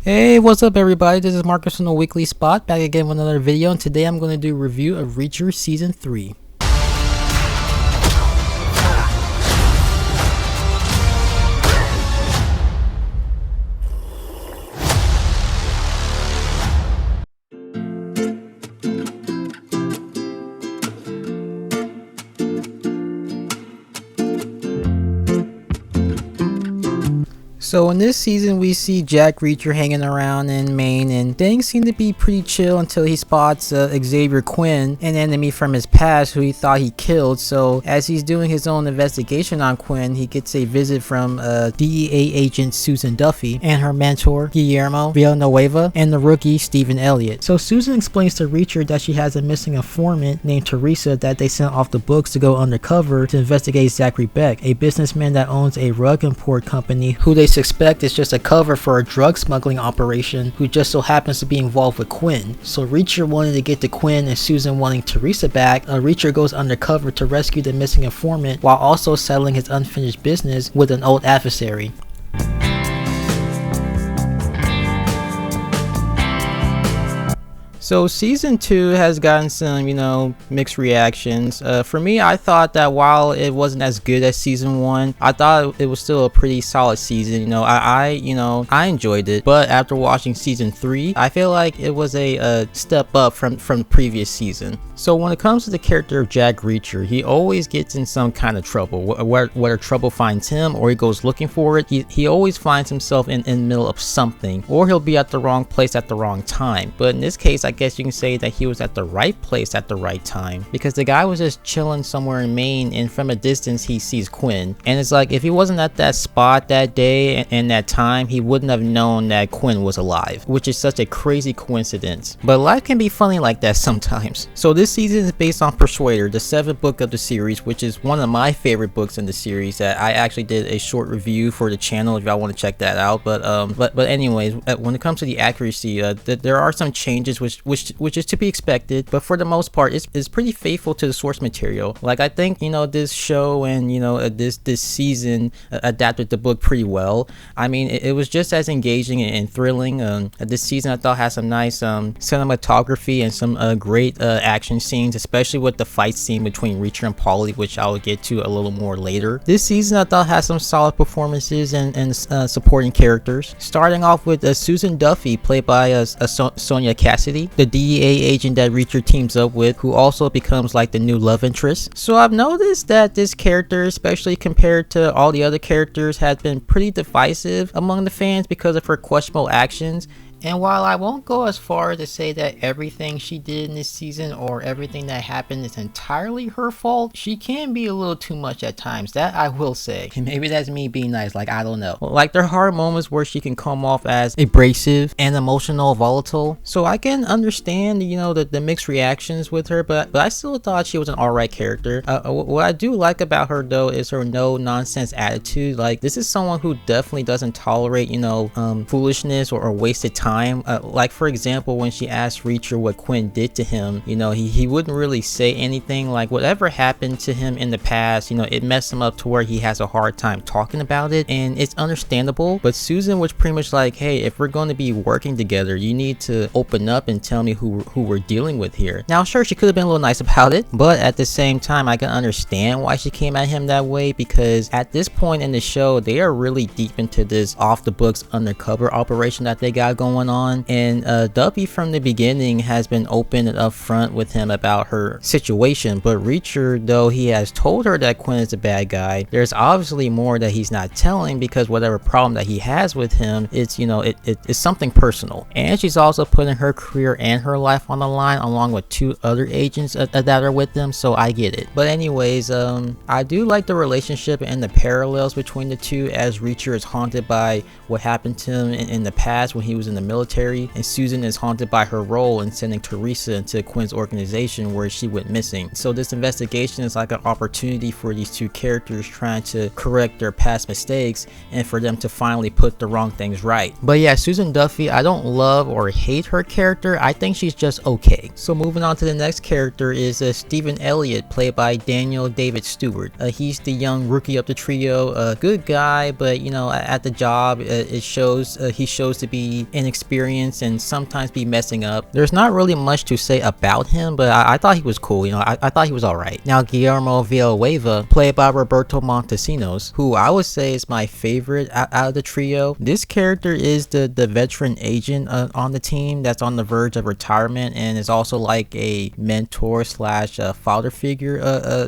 Hey, what's up everybody? This is Marcus from the Weekly Spot, back again with another video, and today I'm going to do a review of Reacher Season 3. So in this season we see Jack Reacher hanging around in Maine, and things seem to be pretty chill until he spots Xavier Quinn, an enemy from his past who he thought he killed. So as he's doing his own investigation on Quinn, he gets a visit from DEA agent Susan Duffy and her mentor Guillermo Villanueva and the rookie Stephen Elliott. So Susan explains to Reacher that she has a missing informant named Teresa that they sent off the books to go undercover to investigate Zachary Beck, a businessman that owns a rug import company who they suspect is just a cover for a drug smuggling operation, who just so happens to be involved with Quinn. So Reacher wanted to get to Quinn and Susan wanting Teresa back. Reacher goes undercover to rescue the missing informant while also settling his unfinished business with an old adversary. So season 2 has gotten some, mixed reactions. For me, I thought that while it wasn't as good as season 1, I thought it was still a pretty solid season. I enjoyed it. But after watching season 3, I feel like it was a step up from the previous season. So when it comes to the character of Jack Reacher, he always gets in some kind of trouble. Whether trouble finds him or he goes looking for it, he always finds himself in the middle of something, or he'll be at the wrong place at the wrong time. But in this case, I guess you can say that he was at the right place at the right time, because the guy was just chilling somewhere in Maine, and from a distance he sees Quinn, and it's like if he wasn't at that spot that day and that time, he wouldn't have known that Quinn was alive, which is such a crazy coincidence. But life can be funny like that sometimes. So this season is based on Persuader, the 7th book of the series, which is one of my favorite books in the series that I actually did a short review for the channel if y'all want to check that out. But anyways, when it comes to the accuracy, there are some changes which is to be expected, but for the most part it's pretty faithful to the source material. Like, I think this show and this season adapted the book pretty well. I mean, it was just as engaging and thrilling. This season I thought had some nice cinematography and some great action scenes, especially with the fight scene between Reacher and Paulie, which I will get to a little more later. This season I thought had some solid performances and supporting characters, starting off with Susan Duffy, played by Sonia Cassidy, the DEA agent that Reacher teams up with, who also becomes like the new love interest. So I've noticed that this character, especially compared to all the other characters, has been pretty divisive among the fans because of her questionable actions. And while I won't go as far to say that everything she did in this season or everything that happened is entirely her fault, she can be a little too much at times, that I will say. And maybe that's me being nice, like, I don't know. Like, there are moments where she can come off as abrasive and emotional, volatile. So I can understand, the mixed reactions with her, but I still thought she was an alright character. What I do like about her though is her no-nonsense attitude. Like, this is someone who definitely doesn't tolerate, foolishness or wasted time. Like, for example, when she asked Reacher what Quinn did to him, he wouldn't really say anything. Like, whatever happened to him in the past, it messed him up to where he has a hard time talking about it, and it's understandable. But Susan was pretty much like, hey, if we're going to be working together, you need to open up and tell me who we're dealing with here. Now, sure, she could have been a little nice about it, but at the same time, I can understand why she came at him that way, because at this point in the show, they are really deep into this off the books undercover operation that they got going on, and Duffy from the beginning has been open and upfront with him about her situation. But Reacher, though he has told her that Quinn is a bad guy, there's obviously more that he's not telling, because whatever problem that he has with him, it's it's something personal. And she's also putting her career and her life on the line along with 2 other agents that are with them, so I get it. But anyways, I do like the relationship and the parallels between the two, as Reacher is haunted by what happened to him in the past when he was in the military, and Susan is haunted by her role in sending Teresa into Quinn's organization where she went missing. So this investigation is like an opportunity for these 2 characters trying to correct their past mistakes and for them to finally put the wrong things right. But yeah, Susan Duffy, I don't love or hate her character. I think she's just okay. So moving on to the next character is Stephen Elliott, played by Daniel David Stewart. He's the young rookie of the trio, a good guy, but at the job he shows to be inexperienced inexperienced and sometimes be messing up. There's not really much to say about him, but I thought he was cool, you know, I thought he was alright. Now Guillermo Villanueva, played by Roberto Montesinos, who I would say is my favorite out of the trio. This character is the veteran agent on the team that's on the verge of retirement and is also like a mentor slash father figure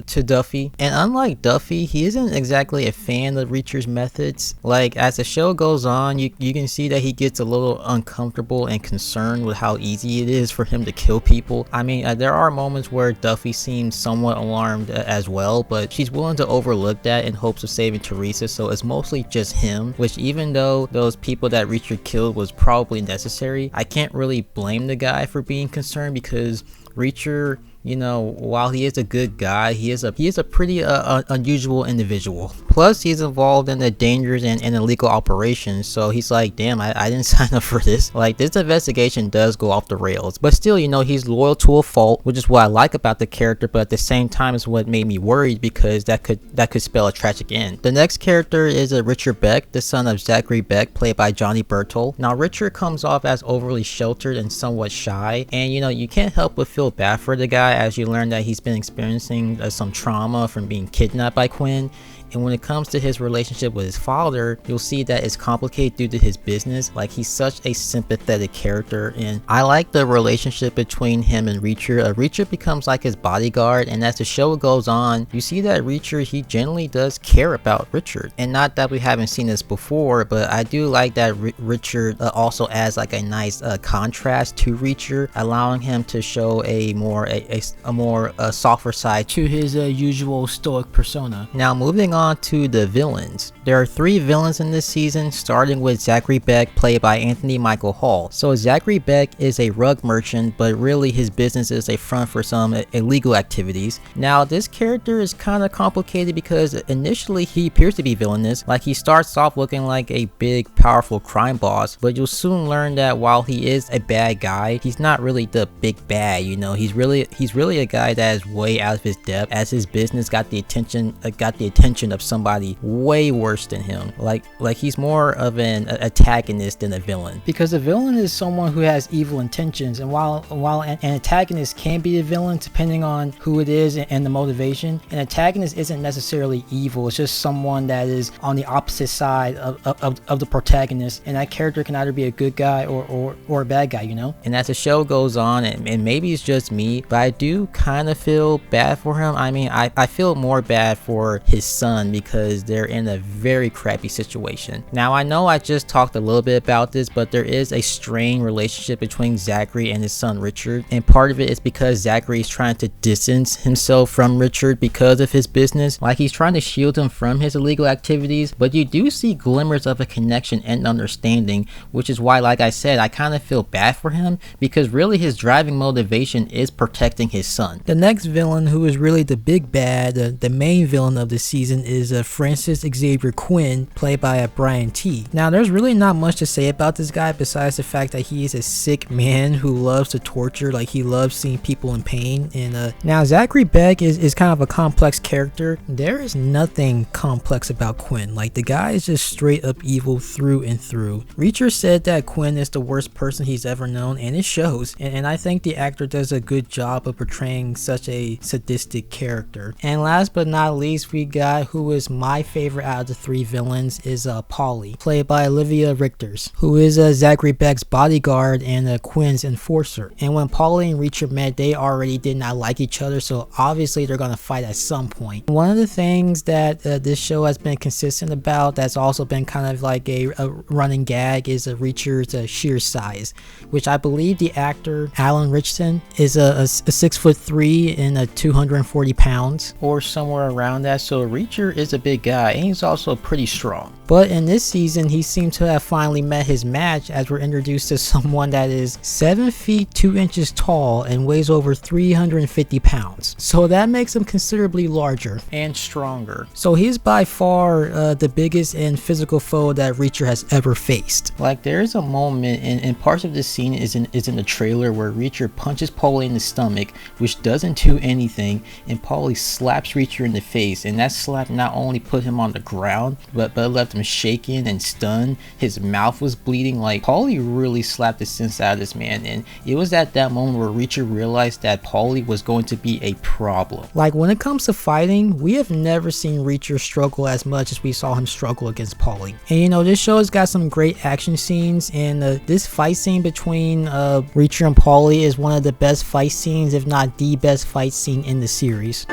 to Duffy. And unlike Duffy, he isn't exactly a fan of Reacher's methods. Like, as the show goes on, you can see that he gets a little uncomfortable and concerned with how easy it is for him to kill people. I mean, there are moments where Duffy seems somewhat alarmed as well, but she's willing to overlook that in hopes of saving Teresa, so it's mostly just him, which even though those people that Reacher killed was probably necessary, I can't really blame the guy for being concerned, because Reacher, you know, while he is a good guy, he is a pretty unusual individual. Plus, he's involved in the dangerous and illegal operations, so he's like, damn, I didn't sign up for this. Like, this investigation does go off the rails, but still, you know, he's loyal to a fault, which is what I like about the character, but at the same time is what made me worried, because that could spell a tragic end. The next character is Richard Beck, the son of Zachary Beck, played by Johnny Bertol. Now, Richard comes off as overly sheltered and somewhat shy, and you know, you can't help but feel bad for the guy as you learn that he's been experiencing some trauma from being kidnapped by Quinn. And when it comes to his relationship with his father, you'll see that it's complicated due to his business. Like, he's such a sympathetic character, and I like the relationship between him and Reacher. Reacher becomes like his bodyguard, and as the show goes on, you see that Reacher, he generally does care about Richard. And not that we haven't seen this before, but I do like that Richard also adds like a nice contrast to Reacher, allowing him to show a more softer side to his usual stoic persona. Now, moving on to the villains. There are 3 villains in this season, starting with Zachary Beck, played by Anthony Michael Hall. So Zachary Beck is a rug merchant, but really his business is a front for some illegal activities. Now, this character is kind of complicated because initially he appears to be villainous. Like, he starts off looking like a big, powerful crime boss, but you'll soon learn that while he is a bad guy, he's not really the big bad, you know. He's really a guy that is way out of his depth, as his business got the attention of somebody way worse than him. Like he's more of an antagonist than a villain, because a villain is someone who has evil intentions, and while an antagonist can be a villain depending on who it is and the motivation, an antagonist isn't necessarily evil. It's just someone that is on the opposite side of the protagonist, and that character can either be a good guy or a bad guy, you know. And as the show goes on, and maybe it's just me, but I do kind of feel bad for him. I mean, I feel more bad for his son, because they're in a very crappy situation. Now, I know I just talked a little bit about this, but there is a strained relationship between Zachary and his son Richard, and part of it is because Zachary is trying to distance himself from Richard because of his business. Like, he's trying to shield him from his illegal activities, but you do see glimmers of a connection and understanding, which is why, like I said, I kind of feel bad for him, because really his driving motivation is protecting his son. The next villain, who is really the big bad, the main villain of the season, is Francis Xavier Quinn, played by Brian T. Now, there's really not much to say about this guy besides the fact that he is a sick man who loves to torture. Like, he loves seeing people in pain. And now Zachary Beck is kind of a complex character. There is nothing complex about Quinn. Like, the guy is just straight up evil through and through. Reacher said that Quinn is the worst person he's ever known, and it shows. And I think the actor does a good job of portraying such a sadistic character. And last but not least, we got who is my favorite out of the 3 villains is Polly, played by Olivia Richters, who is Zachary Beck's bodyguard and Quinn's enforcer. And when Polly and Reacher met, they already did not like each other, so obviously they're gonna fight at some point. One of the things that this show has been consistent about, that's also been kind of like a running gag, is Reacher's sheer size, which I believe the actor Alan Ritchson is a 6'3" and 240 pounds or somewhere around that. So Reacher is a big guy, and he's also pretty strong. But in this season, he seems to have finally met his match, as we're introduced to someone that is 7 feet 2 inches tall and weighs over 350 pounds. So that makes him considerably larger and stronger. So he's by far the biggest and physical foe that Reacher has ever faced. Like, there's a moment, and parts of this scene is in the trailer, where Reacher punches Paulie in the stomach, which doesn't do anything, and Paulie slaps Reacher in the face, and that slap not only put him on the ground, but left him shaken and stunned. His mouth was bleeding. Like, Paulie really slapped the sense out of this man, and it was at that moment where Reacher realized that Paulie was going to be a problem. Like, when it comes to fighting, we have never seen Reacher struggle as much as we saw him struggle against Paulie. And you know, this show has got some great action scenes, and this fight scene between Reacher and Paulie is one of the best fight scenes, if not the best fight scene in the series.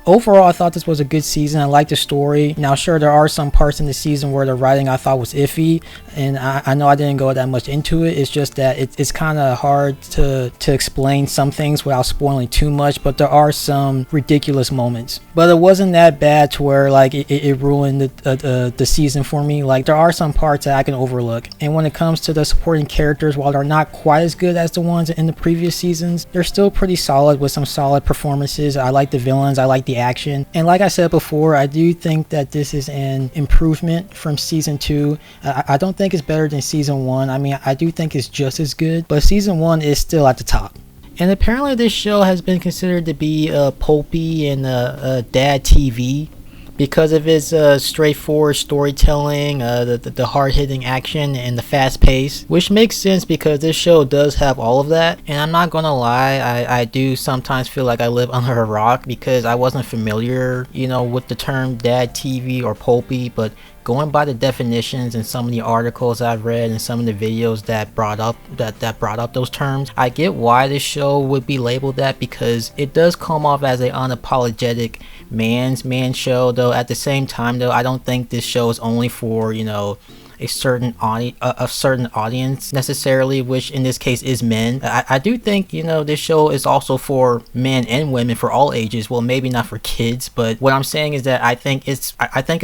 Overall, I thought this was a good season. I liked the story. Now, sure, there are some parts in the season where the writing I thought was iffy, and I know I didn't go that much into it. It's just that it's kind of hard to explain some things without spoiling too much, but there are some ridiculous moments. But it wasn't that bad to where like it ruined the season for me. Like, there are some parts that I can overlook. And when it comes to the supporting characters, while they're not quite as good as the ones in the previous seasons, they're still pretty solid with some solid performances. I like the villains. I like the action, and like I said before, I do think that this is an improvement from season 2. I don't think it's better than season 1. I mean, I do think it's just as good, but season 1 is still at the top. And apparently this show has been considered to be pulpy and dad TV because of its straightforward storytelling, the hard-hitting action, and the fast pace, which makes sense because this show does have all of that. And I'm not gonna lie, I do sometimes feel like I live under a rock because I wasn't familiar, you know, with the term dad TV or pulpy, but going by the definitions and some of the articles I've read and some of the videos that brought up those terms, I get why this show would be labeled that, because it does come off as an unapologetic man show. Though at the same time, though, I don't think this show is only for, you know, a certain audience necessarily, which in this case is men. I do think, you know, this show is also for men and women, for all ages. Well, maybe not for kids, but what I'm saying is that I think it's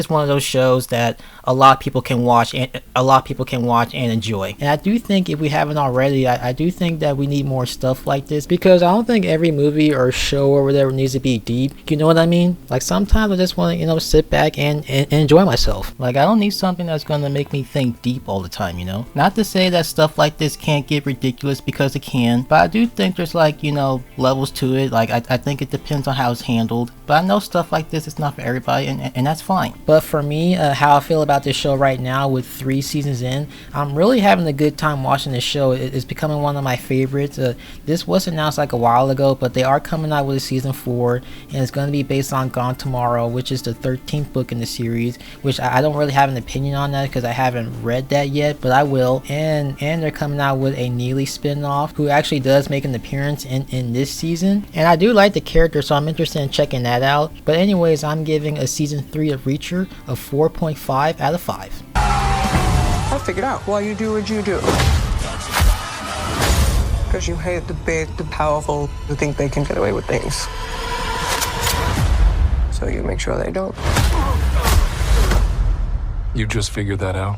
one of those shows that a lot of people can watch and enjoy. And I do think, if we haven't already, I do think that we need more stuff like this, because I don't think every movie or show or whatever needs to be deep. You know what I mean? Like, sometimes I just want to, you know, sit back and enjoy myself. Like, I don't need something that's gonna make me think deep all the time, you know? Not to say that stuff like this can't get ridiculous, because it can, but I do think there's, like, you know, levels to it. Like, I think it depends on how it's handled, but I know stuff like this is not for everybody, and that's fine. But for me, how I feel about this show right now with 3 seasons in, I'm really having a good time watching this show. It's becoming one of my favorites. This was announced like a while ago, but they are coming out with a season 4, and it's going to be based on Gone Tomorrow, which is the 13th book in the series, which I don't really have an opinion on that because I haven't read that yet, but I will. And they're coming out with a Neely spin-off, who actually does make an appearance in this season, and I do like the character, so I'm interested in checking that out. But anyways, I'm giving a season 3 of Reacher a 4.5 out of 5. I figured out why you do what you do. Because you hate the big, the powerful, who think they can get away with things. So you make sure they don't. You just figured that out?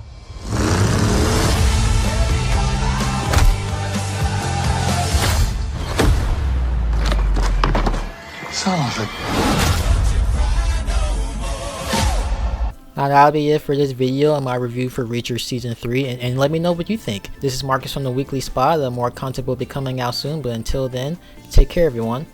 Son of a... Now that'll be it for this video and my review for Reacher Season 3, and let me know what you think. This is Marcus from the Weekly Spot. More content will be coming out soon, but until then, take care everyone.